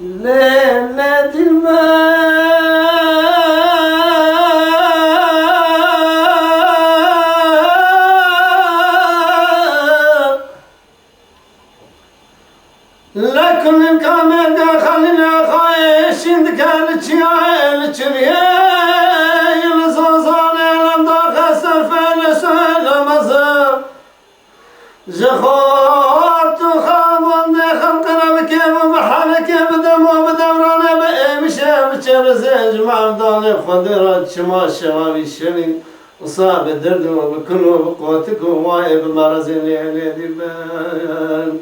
Leyla dilber لكن كامل خلينا خايش كان تشيل تشيل الزوزان لم خسر في السلام زم زخوت خابن خلقنا بكيف بحالك بدم وبدورنا بمشي بتشرز جمع ضال خضرات شما شوابي شنين وصاب الدرد وبكل بقوتك ووايب مرز الليل دبان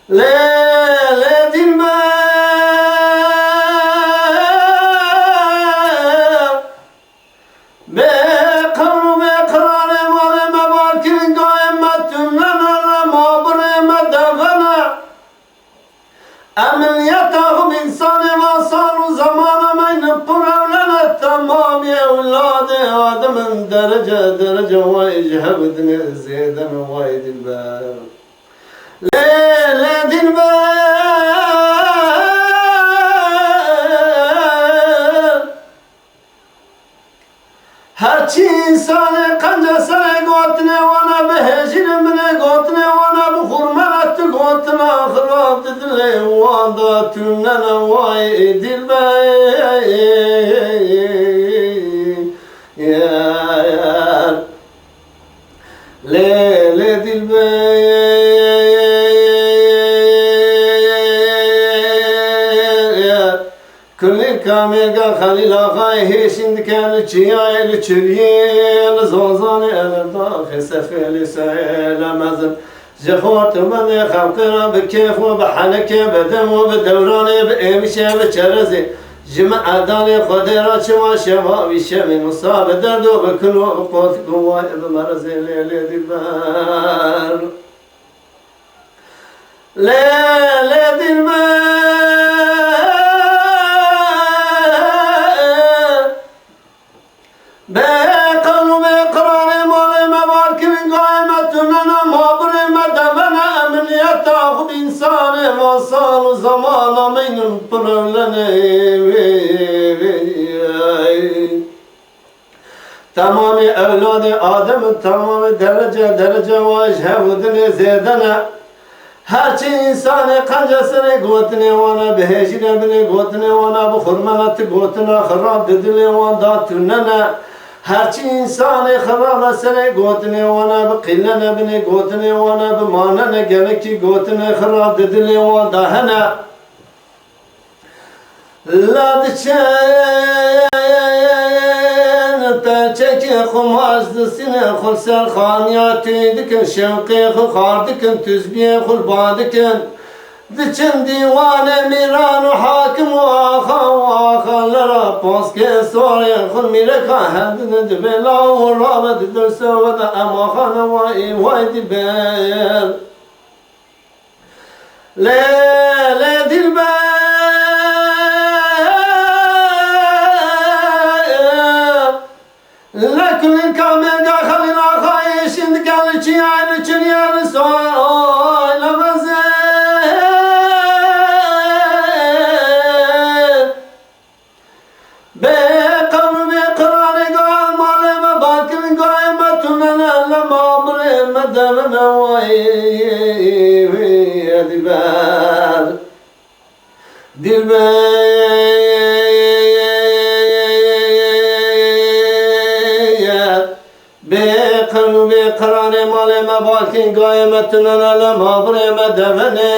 ليلة الماء بقر بقرار مال مبارك قائمة لنا مبرمة دفنا أمن يتاهم إنسان وصار زمان ما ينبر لنا التمام يا أولاد آدم درجة درجة ويجهبدنا زيدا وايد الباب ليلة dilber هرچی انسان قنجسه گوتنه وانا بهجر منه گوتنه وانا بخورمنت گوتنه خراب دل واندا تونن وای dilber ليلة dilber كل كامل خليل آقای هشند کل چیای چریل زوزان الداخل سفل سهل مزن جخورت من خلق را بكيف وبحنك بدم وبدوران بامشي بچرزي جمع دال خود را چوا شبابی شمی مصاب درد و بکن و بقوت قوای بمرز لیل dilber لیل dilber بقلب اقرار مال مبارك من قائمتنا مبر مدمنا امنيت اخذ انسان وصال زمان من برلنه تمام اولاد آدم تمام درجه درجه واجه ودن زیدنا هرچی انسان قنجسنه گوتنه وانا بهجنه بنه گوتنه وانا بخرمنت گوتنه خراب ددنه وان داتنه هرچی انسان خراب سنه گوتنه وانا بقلنه بنه گوتنه وانا بماننه گنکی گوتنه خراب ددنه وان دهنه لادچه perçeki xumazdı sine xul serxaniyatı dikin şevqi xul xar dikin tüzbiye xul badikin diçin divane miranu hakim vaxalara paske sori xul mireka hendine dibela urave didurse ve de emaxana vay dilber leyla dilber لكن كامل خلينا خايش قال شيء چنيان سوال مزين بقلب بقرار قال مال مباكر قائمتنا لما امر مدمنا وي dilber بقلب قرار مال مباكر قائمتنا لما امر مدمنا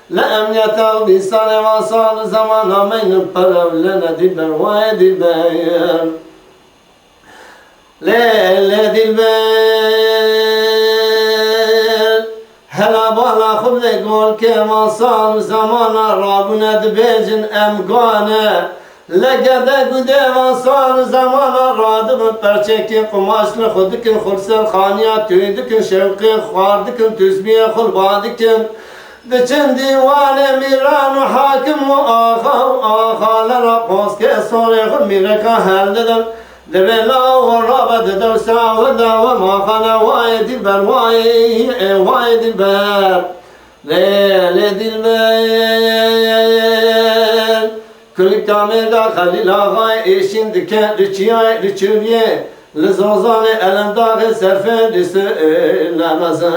لأمنيت بصال وصال زمان من برو لنا dilber واي dilber ليلة dilber هلا بالا خبز قول كما صار زمان رابنا دبيجن أمقانا لقد قد وصار زمان رادم برچeki قماشل خودكن خلصر خانيات تيدكن شوقي خواردكن تسبيح خلبادكن دچن دیوان میران و حاکم و آخا لرا قوس که سوری خود میرکا هل ددم دبلا و رابط دو ساو دا و ماخانا وای dilber وای dilber Leyli dilber Kırık tamirda Halil Ağay eşin diken Rıçıya rıçıviye Lizozane elem dağı serfendi söylemezin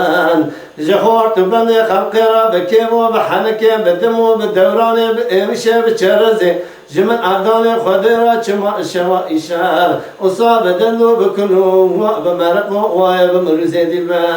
Jehort beni halkıra bekevo behaneke bedemo bedevrane bemişe beçerezi Jimin ardane khadira çima şeva işar Usa bedenu bekunu ve bemerqo ve bemrize dilber